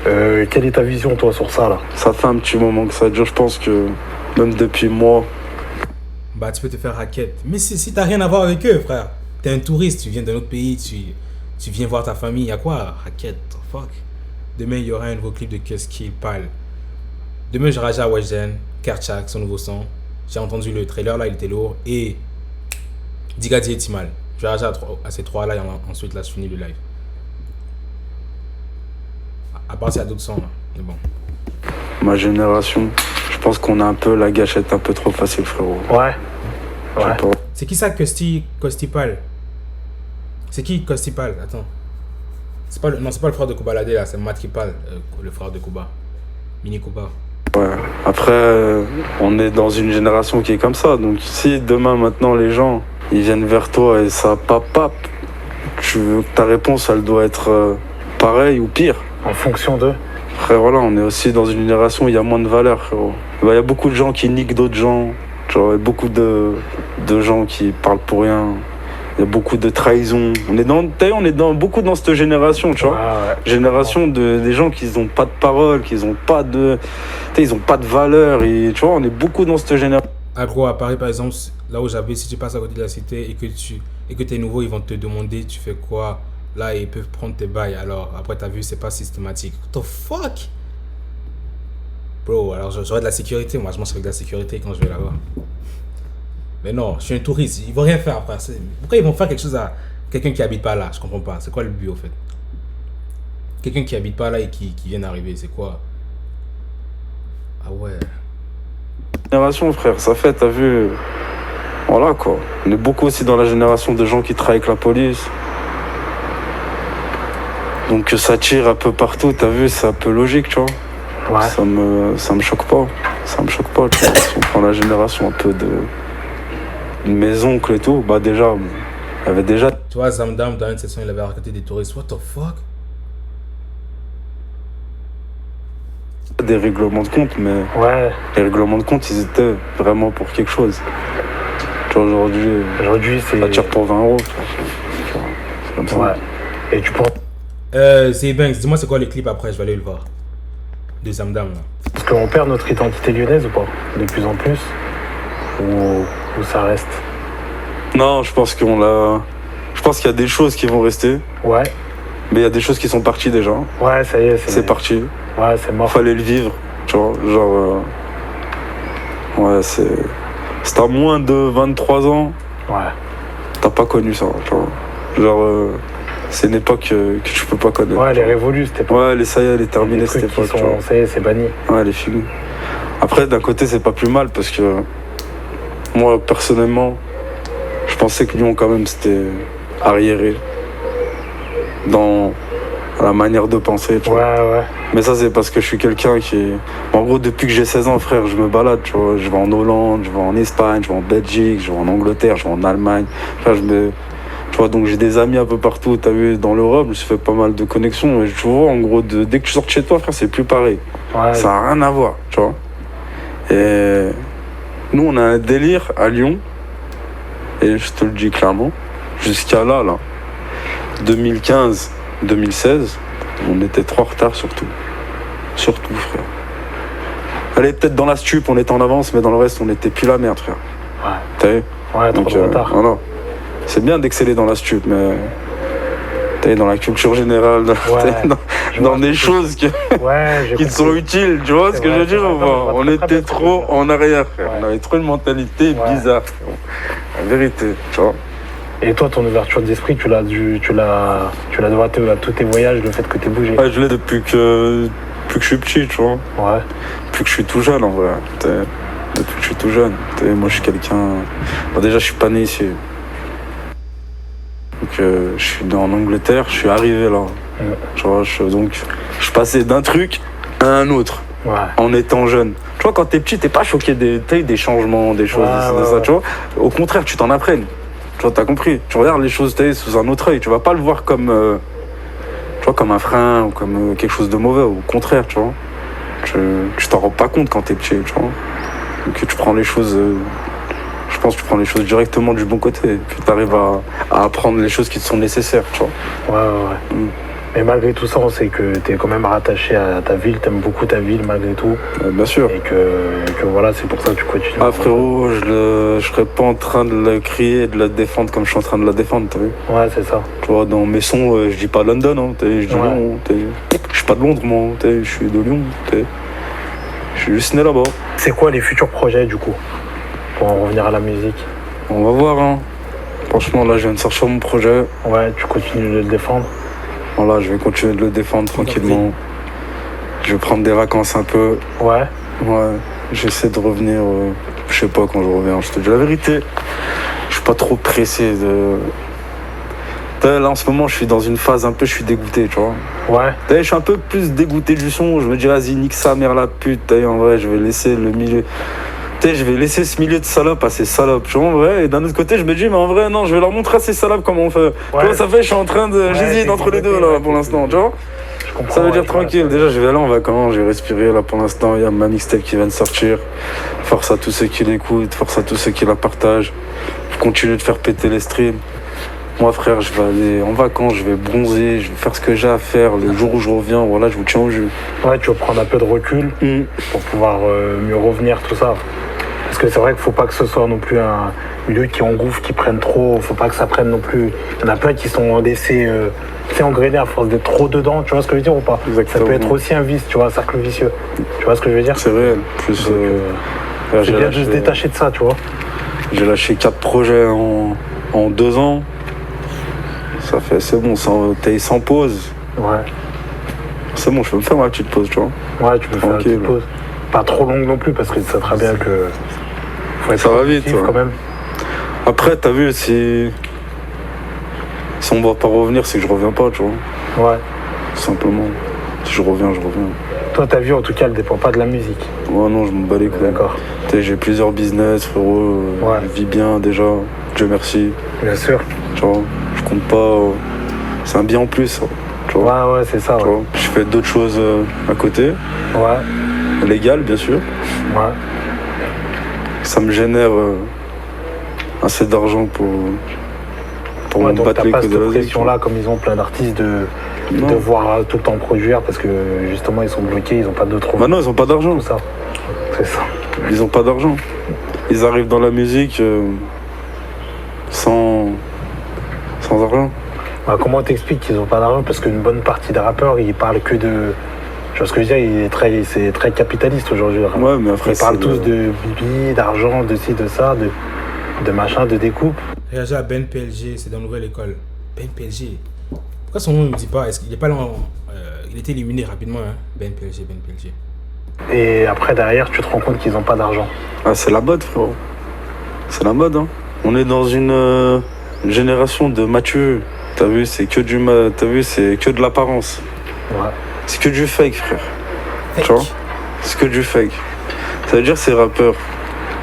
Quelle est ta vision, toi, sur ça, là? Ça fait un petit moment que ça dure, je pense que même depuis moi. Bah, tu peux te faire raquette. Mais si t'as rien à voir avec eux, frère. T'es un touriste, tu viens d'un autre pays, tu viens voir ta famille, y'a quoi? Raquette, fuck. Demain, il y aura un nouveau clip de Qu'est-ce qu'il parle. Demain, je rage à Weshden, Kerchak, son nouveau son. J'ai entendu le trailer, là, il était lourd. Et Digadi et Timal. Je vais rager à ces 3 là, et ensuite, là, je finis le live. À part, il y a d'autres sons, là. Mais bon. Ma génération, je pense qu'on a un peu la gâchette un peu trop facile, frérot. Ouais. C'est qui ça, Costipal? C'est qui Costipal? Attends. Non, c'est pas le frère de Kobalade là, c'est Matt qui parle, le frère de Kuba. Mini Kuba. Ouais. Après, on est dans une génération qui est comme ça. Donc si demain, maintenant, les gens, ils viennent vers toi et ça pap, ta réponse, elle doit être pareille ou pire. En fonction d'eux. Frère, voilà, on est aussi dans une génération où il y a moins de valeur, frérot. Il y a beaucoup de gens qui niquent d'autres gens. Genre, il y a beaucoup de gens qui parlent pour rien. Il y a beaucoup de trahison. On est beaucoup dans cette génération, tu vois. Génération des gens qui n'ont pas de parole, qui n'ont pas de... ils n'ont pas de valeur. Et, tu vois, on est beaucoup dans cette génération. À gros, à Paris, par exemple, là où j'habite, si tu passes à côté de la cité et que tu es nouveau, ils vont te demander tu fais quoi. Là, ils peuvent prendre tes bails. Alors, après, t'as vu, c'est pas systématique. What the fuck? Bro, alors j'aurais de la sécurité. Moi, je mange avec de la sécurité quand je vais là-bas. Mais non, je suis un touriste, ils vont rien faire après. Pourquoi ils vont faire quelque chose à quelqu'un qui habite pas là? Je comprends pas. C'est quoi le but au fait? Quelqu'un qui habite pas là et qui vient d'arriver, c'est quoi? Ah ouais. Génération, frère, ça fait, t'as vu. Voilà quoi. On est beaucoup aussi dans la génération de gens qui travaillent avec la police. Donc que ça tire un peu partout, t'as vu, c'est un peu logique, tu vois. Ouais. Ça me choque pas. Ça me choque pas, tu vois. Si on prend la génération un peu de mes oncles et tout, bah déjà, il y avait déjà Tu vois, Zamdam, dans une session, il avait raconté des touristes. What the fuck? des règlements de compte, mais Ouais. les règlements de compte, ils étaient vraiment pour quelque chose. Tu vois, Aujourd'hui, c'est. ça tire pour 20 euros. Tu vois, c'est comme ça. Ouais. Et tu penses. C'est Banks, dis-moi c'est quoi le clip après, je vais aller le voir. De Zamdam là. Est-ce qu'on perd notre identité lyonnaise ou pas? De plus en plus? Ou ça reste? Non, je pense qu'on l'a. Je pense qu'il y a des choses qui vont rester, Ouais. mais il y a des choses qui sont parties déjà. Ouais, ça y est. C'est parti. Ouais, c'est mort. Fallait le vivre, tu vois. Genre. Ouais, c'est. Si t'as moins de 23 ans, Ouais. t'as pas connu ça, tu vois. Genre. C'est une époque que tu peux pas connaître. Ouais, elle est révolue, cette époque. Ouais, ça y est, elle est terminée Les cette trucs qui époque, tu vois. sont. Ça y est, c'est banni. Ouais, elle est finie. Après, d'un côté, c'est pas plus mal parce que moi, personnellement, je pensais que Lyon, quand même, c'était arriéré dans la manière de penser, tu vois. Ouais. Mais ça, c'est parce que je suis quelqu'un qui... En gros, depuis que j'ai 16 ans, frère, je me balade, tu vois. Je vais en Hollande, je vais en Espagne, je vais en Belgique, je vais en Angleterre, je vais en Allemagne. Frère, tu vois, donc j'ai des amis un peu partout, t'as vu, dans l'Europe, je fais pas mal de connexions. Et tu vois, en gros, dès que tu sors de chez toi, frère, c'est plus pareil. Ouais. Ça n'a rien à voir, tu vois. Et nous, on a un délire à Lyon, et je te le dis clairement, jusqu'à là, 2015, 2016, on était trop en retard surtout. Surtout, frère. Allez, peut-être dans la stup, on était en avance, mais dans le reste, on était plus la merde, frère. Ouais. T'as vu? Ouais, trop de retard. Voilà. C'est bien d'exceller dans la stup, mais t'es dans la culture générale, dans des choses qui te sont utiles, tu vois ce que je veux dire ou pas? On était trop en arrière, frère. On avait trop une mentalité bizarre, frère. La vérité, tu vois. Et toi, ton ouverture d'esprit, tu l'as dû à tous tes voyages, le fait que t'aies bougé. Ouais, je l'ai depuis que je suis petit, tu vois. Ouais. Depuis que je suis tout jeune, en vrai. Depuis que je suis tout jeune. Moi, je suis quelqu'un... Bon, déjà, je suis pas né ici. Donc, je suis né en Angleterre, je suis arrivé là. Tu vois, je passais d'un truc à un autre en étant jeune. Tu vois, quand t'es petit, t'es pas choqué des changements, des choses, ça, tu vois. Au contraire, tu t'en apprennes. Tu vois, t'as compris. Tu regardes les choses sous un autre œil. Tu vas pas le voir comme, tu vois, comme un frein ou comme quelque chose de mauvais. Au contraire, tu vois. Tu t'en rends pas compte quand t'es petit, tu vois. Donc tu prends les choses... Je pense que tu prends les choses directement du bon côté. Puis tu arrives à apprendre les choses qui te sont nécessaires, tu vois. Ouais. Mais malgré tout ça, on sait que tu es quand même rattaché à ta ville, tu aimes beaucoup ta ville malgré tout. Bien sûr. Et que voilà, c'est pour ça que tu continues. Ah frérot, je serais pas en train de le crier et de la défendre comme je suis en train de la défendre, t'as vu? Ouais, c'est ça. Tu vois, dans mes sons, je dis pas London, hein, je dis Lyon. Je suis pas de Londres, moi, je suis de Lyon. Je suis juste né là-bas. C'est quoi les futurs projets du coup? Pour en revenir à la musique. On va voir, hein. Franchement, là, je viens de sortir mon projet. Ouais, tu continues de le défendre. Voilà, je vais continuer de le défendre tranquillement. Je vais prendre des vacances un peu. Ouais. J'essaie de revenir, je sais pas quand je reviens, je te dis la vérité. Je suis pas trop pressé de... Là, en ce moment, je suis dans une phase un peu, je suis dégoûté, tu vois. Ouais. Je suis un peu plus dégoûté du son. Je me dis, vas-y, nique sa mère la pute. En vrai, je vais laisser le milieu... Je vais laisser ce milieu de salopes à ces salopes, tu vois, en vrai. Et d'un autre côté, je me dis, mais en vrai, non, je vais leur montrer à ces salopes comment on fait. Tu vois, ça fait, je suis en train de... J'hésite entre les deux, là, pour l'instant, tu vois. Ça veut dire tranquille. Déjà, je vais aller en vacances, je vais respirer, là, pour l'instant. Il y a ma mixtape qui vient de sortir. Force à tous ceux qui l'écoutent, force à tous ceux qui la partagent. Je continue de faire péter les streams. Moi, frère, je vais aller en vacances, je vais bronzer, je vais faire ce que j'ai à faire. Le jour où je reviens, voilà, je vous tiens au jus. Ouais, tu vas prendre un peu de recul pour pouvoir mieux revenir, tout ça. Parce que c'est vrai qu'il ne faut pas que ce soit non plus un milieu qui engouffre, qui prenne trop. Il ne faut pas que ça prenne non plus. Il y en a plein qui sont laissés engrainés à force d'être trop dedans. Tu vois ce que je veux dire ou pas? Exactement. Ça peut être aussi un vice, tu vois, un cercle vicieux. Tu vois ce que je veux dire? C'est réel. Plus, c'est bien de se détacher de ça, tu vois. J'ai lâché 4 projets en 2 ans. Ça fait, c'est bon, t'es sans pause. Ouais. C'est bon, je peux me faire ma petite pause, tu vois. Ouais, tu peux faire une petite pause. Pas trop longue non plus, parce que ça très bien que. Faut être ça va vite, quand même. Après, t'as vu, si on va pas revenir, c'est que je reviens pas, tu vois. Ouais. Tout simplement. Si je reviens, je reviens. Toi, ta vie, en tout cas, elle dépend pas de la musique. Ouais, non, je m'en bats les couilles. D'accord. J'ai plusieurs business, frérot. Ouais. Je vis bien déjà. Dieu merci. Bien sûr. Tu vois, je compte pas. C'est un bien en plus. Tu vois. Ouais, c'est ça. Tu vois. Je fais d'autres choses à côté. Ouais. Légales, bien sûr. Ouais. Ça me génère assez d'argent pour Ouais, me donc battre t'as les pas couilles cette de la vie. pression-là, comme ils ont plein d'artistes, de Non. devoir tout le temps produire, parce que justement, ils sont bloqués, ils ont pas d'autres. Bah non, ils ont pas d'argent. Tout ça. C'est ça. Ils ont pas d'argent. Ils arrivent dans la musique sans argent. Bah, comment t'expliques qu'ils ont pas d'argent? Parce qu'une bonne partie des rappeurs, ils parlent que de. Tu vois ce que je veux dire, c'est très capitaliste aujourd'hui. Le rap. Ouais, mais après, Ils parlent c'est tous de bibi, d'argent, de ci, de ça, de machin, de découpe. Réagir à Ben PLG, c'est dans la nouvelle école. Ben PLG. Pourquoi son nom ne me dit pas? Est-ce qu'il est pas là il était éliminé rapidement, hein? Ben PLG. Et après, derrière, tu te rends compte qu'ils n'ont pas d'argent. Ah, c'est la mode, frérot. C'est la mode, hein. On est dans une génération de matheux. T'as vu, c'est que c'est que de l'apparence. Ouais. C'est que du fake, frère. Fake. Tu vois? C'est que du fake. Ça veut dire ces rappeurs.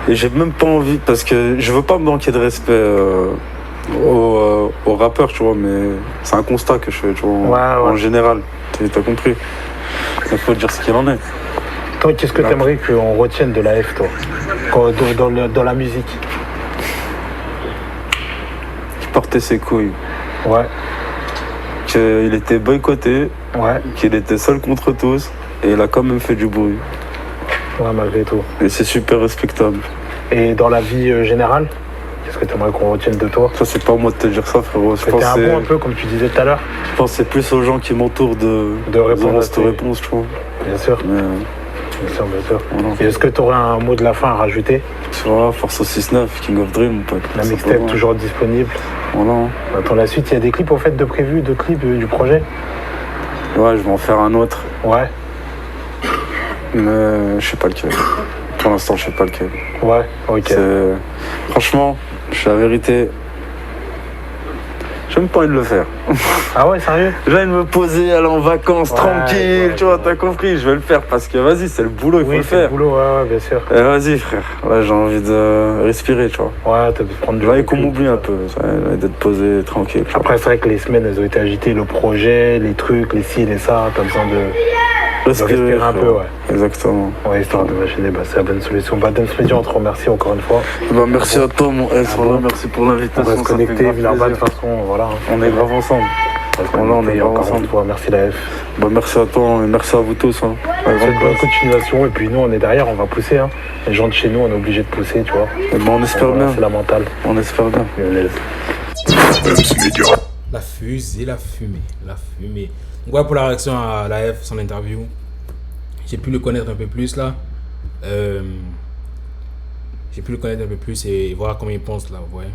Et j'ai même pas envie, parce que je veux pas manquer de respect aux rappeurs, tu vois, mais c'est un constat que je fais, tu vois, en général. T'as compris? Il faut dire ce qu'il en est. Toi, qu'est-ce que t'aimerais qu'on retienne de la F, toi, dans la musique? Qui portait ses couilles. Ouais. Qu'il était boycotté, Ouais. qu'il était seul contre tous, et il a quand même fait du bruit. Ouais, malgré tout. Et c'est super respectable. Et dans la vie générale, qu'est-ce que t'aimerais qu'on retienne de toi? Ça, c'est pas à moi de te dire ça, frérot. Je T'es pense un que bon un peu, comme tu disais tout à l'heure. je pense que c'est plus aux gens qui m'entourent de répondre à cette tes- réponse, tu vois. Bien sûr. Mais Bien sûr, bien sûr. voilà. Et est-ce que tu aurais un mot de la fin à rajouter? Tu vois, Force au 6-9, King of Dream, mon pote. La C'est mixtape pas toujours disponible. Voilà. hein. On attend la suite. Il y a des clips au fait de prévus, de clips du projet? Ouais, je vais en faire un autre, Ouais. mais je sais pas lequel. Pour l'instant, je sais pas lequel. Ouais, ok. Franchement, je suis la vérité. J'ai même pas envie de le faire. Ah ouais, sérieux? J'ai envie de me poser, aller en vacances, Ouais, tranquille, ouais, tu vois, ouais. t'as compris. Je vais le faire parce que vas-y, c'est le boulot, il faut Oui, le c'est le faire. boulot, ouais, bien sûr. Vas-y, frère. Là, j'ai envie de respirer, tu vois. Ouais, t'as pu prendre du J'ai envie qu'on recul. m'oublie un peu, d'être posé, tranquille. tu vois. Après, c'est vrai que les semaines, elles ont été agitées. Le projet, les trucs, les ci, les ça. T'as besoin de respirer un peu, frérot. ouais. Exactement. Ouais, histoire de machiner, bah, c'est la bonne solution. Bah, Dance Media, on te remercie encore une fois. Bah, merci à toi, mon S. bon. Merci pour On l'invitation. va se ça fait connecter, grave Villeurbanne, de plaisir. toute façon, voilà. On est grave ensemble. Voilà, on est grave encore ensemble. une fois, merci la F. Bah, merci à toi et merci à vous tous. Hein. C'est une bonne continuation, et puis nous, on est derrière, on va pousser. Hein. Les gens de chez nous, on est obligé de pousser, tu vois. Et bah, on espère Voilà, bien. c'est la mentale. On espère bien. Lyonnaise. La fusée, la fumée. Donc voilà pour la réaction à la F, son interview. J'ai pu le connaître un peu plus là. J'ai pu le connaître un peu plus et voir comment il pense là, vous voyez.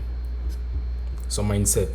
Son mindset.